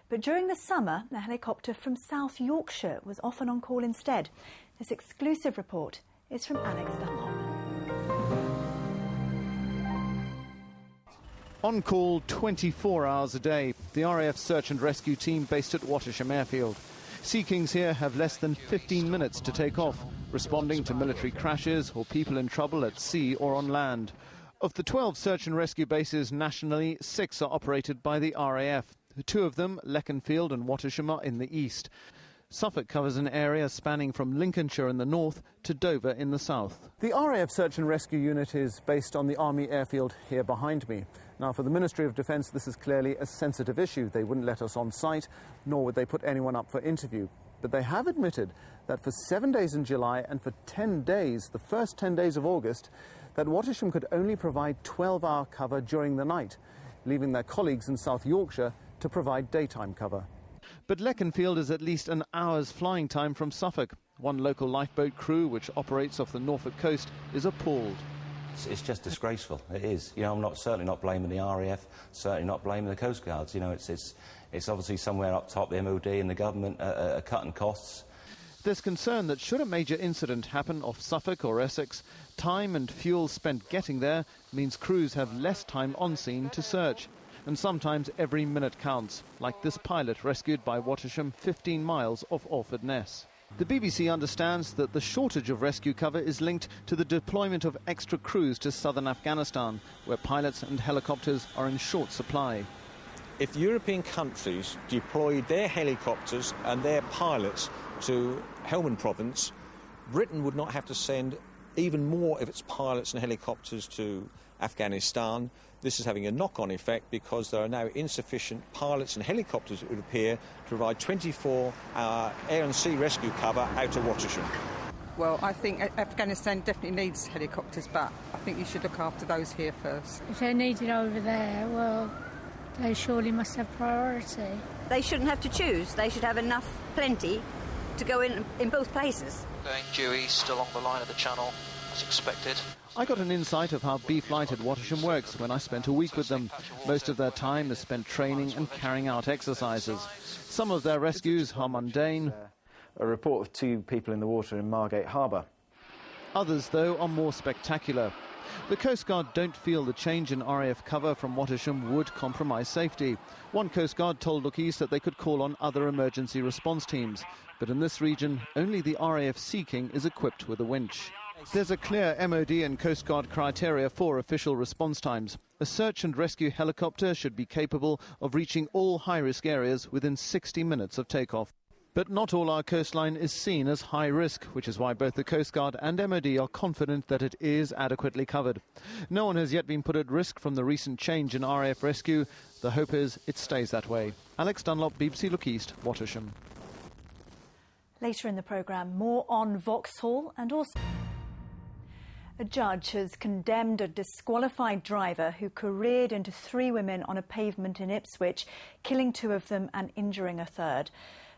But during the summer, a helicopter from South Yorkshire was often on call instead. This exclusive report is from Alex Dunlop. On call 24 hours a day, the RAF search and rescue team based at Wattisham Airfield. Sea Kings here have less than 15 minutes to take off, responding to military crashes or people in trouble at sea or on land. Of the 12 search and rescue bases nationally, 6 are operated by the RAF. 2 of them, Leconfield and Wattisham, are in the east. Suffolk covers an area spanning from Lincolnshire in the north to Dover in the south. The RAF Search and Rescue Unit is based on the Army Airfield here behind me. Now, for the Ministry of Defence, this is clearly a sensitive issue. They wouldn't let us on site, nor would they put anyone up for interview. But they have admitted that for 7 days in July and for 10 days, the first 10 days of August, that Wattisham could only provide 12-hour cover during the night, leaving their colleagues in South Yorkshire to provide daytime cover. But Leconfield is at least an hour's flying time from Suffolk. One local lifeboat crew, which operates off the Norfolk coast, is appalled. It's just disgraceful. It is. You know, I'm certainly not blaming the RAF, certainly not blaming the Coast Guards. You know, it's obviously somewhere up top, the MOD and the government are cutting costs. There's concern that should a major incident happen off Suffolk or Essex, time and fuel spent getting there means crews have less time on scene to search. And sometimes every minute counts, like this pilot rescued by Wattisham 15 miles off Orford Ness. The BBC understands that the shortage of rescue cover is linked to the deployment of extra crews to southern Afghanistan, where pilots and helicopters are in short supply. If European countries deployed their helicopters and their pilots to Helmand province, Britain would not have to send even more of its pilots and helicopters to Afghanistan. This is having a knock-on effect because there are now insufficient pilots and helicopters, it would appear, to provide 24-hour air and sea rescue cover out of Wattisham. Well, I think Afghanistan definitely needs helicopters, but I think you should look after those here first. If they're needed over there, well, they surely must have priority. They shouldn't have to choose. They should have enough, plenty, to go in both places. Going due east along the line of the channel, as expected. I got an insight of how B-Flight at Wattisham works when I spent a week with them. Most of their time is spent training and carrying out exercises. Some of their rescues are mundane. A report of 2 people in the water in Margate Harbour. Others, though, are more spectacular. The Coast Guard don't feel the change in RAF cover from Wattisham would compromise safety. One Coast Guard told Look East that they could call on other emergency response teams. But in this region, only the RAF Sea King is equipped with a winch. There's a clear MOD and Coast Guard criteria for official response times. A search and rescue helicopter should be capable of reaching all high-risk areas within 60 minutes of takeoff. But not all our coastline is seen as high risk, which is why both the Coast Guard and MOD are confident that it is adequately covered. No one has yet been put at risk from the recent change in RAF rescue. The hope is it stays that way. Alex Dunlop, BBC Look East, Wattisham. Later in the programme, more on Vauxhall and also... A judge has condemned a disqualified driver who careered into 3 women on a pavement in Ipswich, killing 2 of them and injuring a third.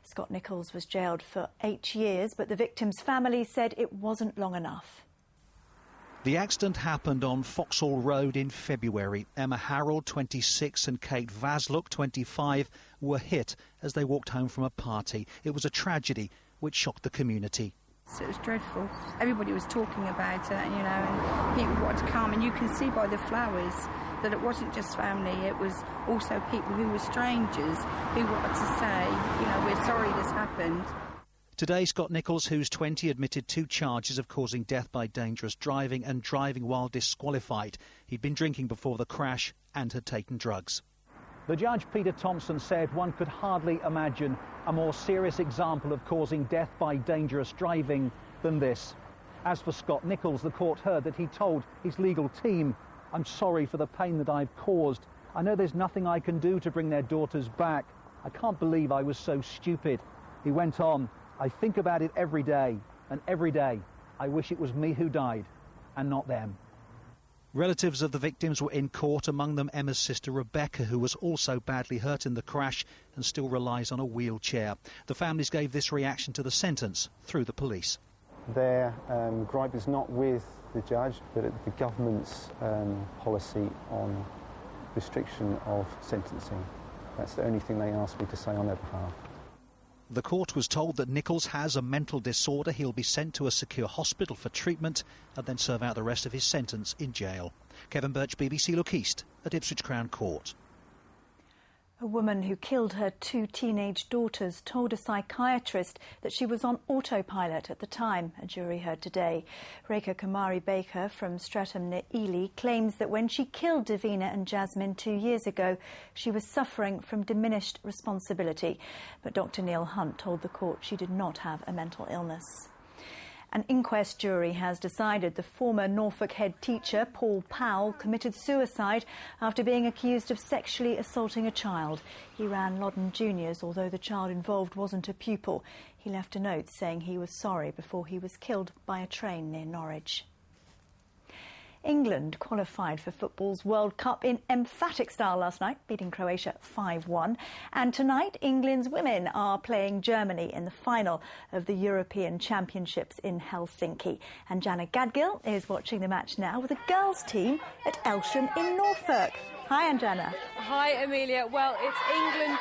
Scott Nichols was jailed for 8 years, but the victim's family said it wasn't long enough. The accident happened on Vauxhall Road in February. Emma Harrell, 26, and Kate Vasluk, 25, were hit as they walked home from a party. It was a tragedy which shocked the community. It was dreadful. Everybody was talking about it, you know, and people wanted to come, and you can see by the flowers that it wasn't just family, it was also people who were strangers who wanted to say, you know, we're sorry this happened. Today, Scott Nichols, who's 20, admitted 2 charges of causing death by dangerous driving and driving while disqualified. He'd been drinking before the crash and had taken drugs. The judge, Peter Thompson, said one could hardly imagine a more serious example of causing death by dangerous driving than this. As for Scott Nichols, the court heard that he told his legal team, "I'm sorry for the pain that I've caused. I know there's nothing I can do to bring their daughters back. I can't believe I was so stupid." He went on, "I think about it every day, and every day I wish it was me who died and not them." Relatives of the victims were in court, among them Emma's sister Rebecca, who was also badly hurt in the crash and still relies on a wheelchair. The families gave this reaction to the sentence through the police. Their gripe is not with the judge, but at the government's policy on restriction of sentencing. That's the only thing they asked me to say on their behalf. The court was told that Nichols has a mental disorder. He'll be sent to a secure hospital for treatment and then serve out the rest of his sentence in jail. Kevin Birch, BBC Look East at Ipswich Crown Court. A woman who killed her 2 teenage daughters told a psychiatrist that she was on autopilot at the time, a jury heard today. Rekha Kumari Baker from Streatham near Ely claims that when she killed Davina and Jasmine 2 years ago, she was suffering from diminished responsibility. But Dr Neil Hunt told the court she did not have a mental illness. An inquest jury has decided the former Norfolk head teacher, Paul Powell, committed suicide after being accused of sexually assaulting a child. He ran Loddon Juniors, although the child involved wasn't a pupil. He left a note saying he was sorry before he was killed by a train near Norwich. England qualified for football's World Cup in emphatic style last night, beating Croatia 5-1. And tonight, England's women are playing Germany in the final of the European Championships in Helsinki. And Jana Gadgil is watching the match now with the girls' team at Aylsham in Norfolk. Hi, Anjana. Hi, Amelia. Well, it's England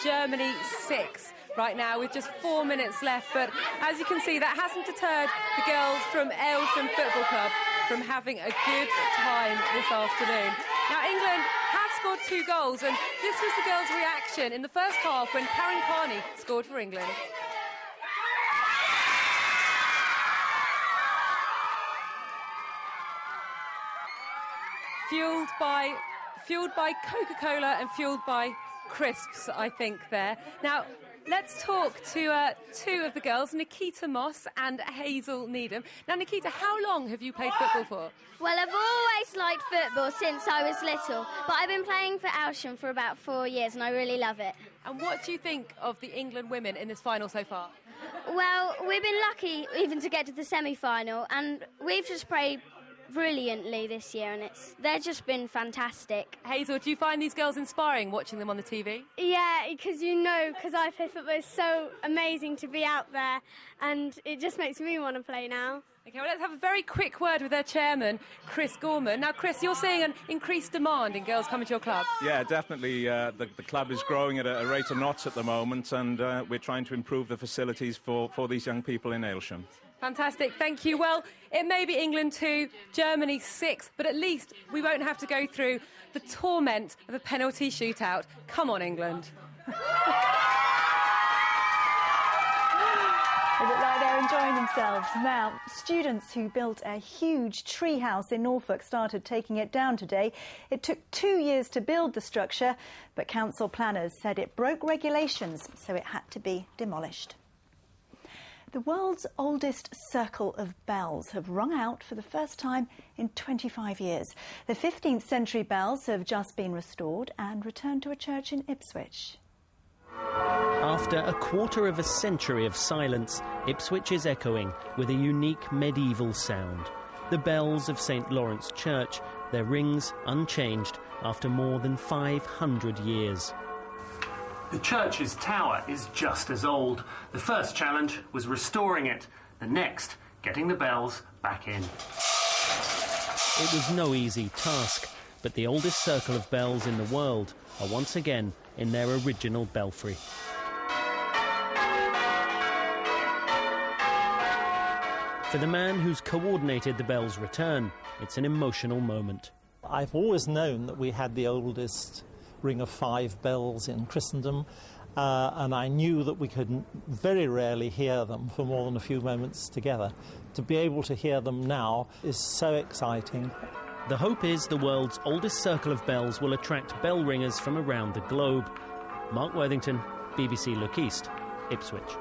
2, Germany 6. Right now with just 4 minutes left, but as you can see, that hasn't deterred the girls from Aylsham Football Club from having a good time this afternoon. Now, England have scored 2 goals, and this was the girls' reaction in the first half when Karen Carney scored for England. Fuelled by Coca-Cola and fuelled by crisps, I think, there. Now, let's talk to 2 of the girls, Nikita Moss and Hazel Needham. Now, Nikita, how long have you played football for? Well, I've always liked football since I was little, but I've been playing for Aylsham for about 4 years and I really love it. And what do you think of the England women in this final so far? Well, we've been lucky even to get to the semi-final, and we've just played brilliantly this year, and they've just been fantastic. Hazel, do you find these girls inspiring watching them on the TV? Yeah, because I play football, it's so amazing to be out there, and it just makes me want to play now. OK, well, let's have a very quick word with their chairman, Chris Gorman. Now, Chris, you're seeing an increased demand in girls coming to your club. Yeah, definitely. The club is growing at a rate of knots at the moment, and we're trying to improve the facilities for these young people in Aylsham. Fantastic, thank you. Well, it may be England 2, Germany 6, but at least we won't have to go through the torment of a penalty shootout. Come on, England. They look like they're enjoying themselves. Now, students who built a huge treehouse in Norfolk started taking it down today. It took 2 years to build the structure, but council planners said it broke regulations, so it had to be demolished. The world's oldest circle of bells have rung out for the first time in 25 years. The 15th century bells have just been restored and returned to a church in Ipswich. After a quarter of a century of silence, Ipswich is echoing with a unique medieval sound. The bells of St Lawrence Church, their rings unchanged after more than 500 years. The church's tower is just as old. The first challenge was restoring it. The next, getting the bells back in. It was no easy task, but the oldest circle of bells in the world are once again in their original belfry. For the man who's coordinated the bells' return, it's an emotional moment. I've always known that we had the oldest ring of 5 bells in Christendom, and I knew that we could very rarely hear them for more than a few moments together. To be able to hear them now is so exciting. The hope is the world's oldest circle of bells will attract bell ringers from around the globe. Mark Worthington, BBC Look East, Ipswich.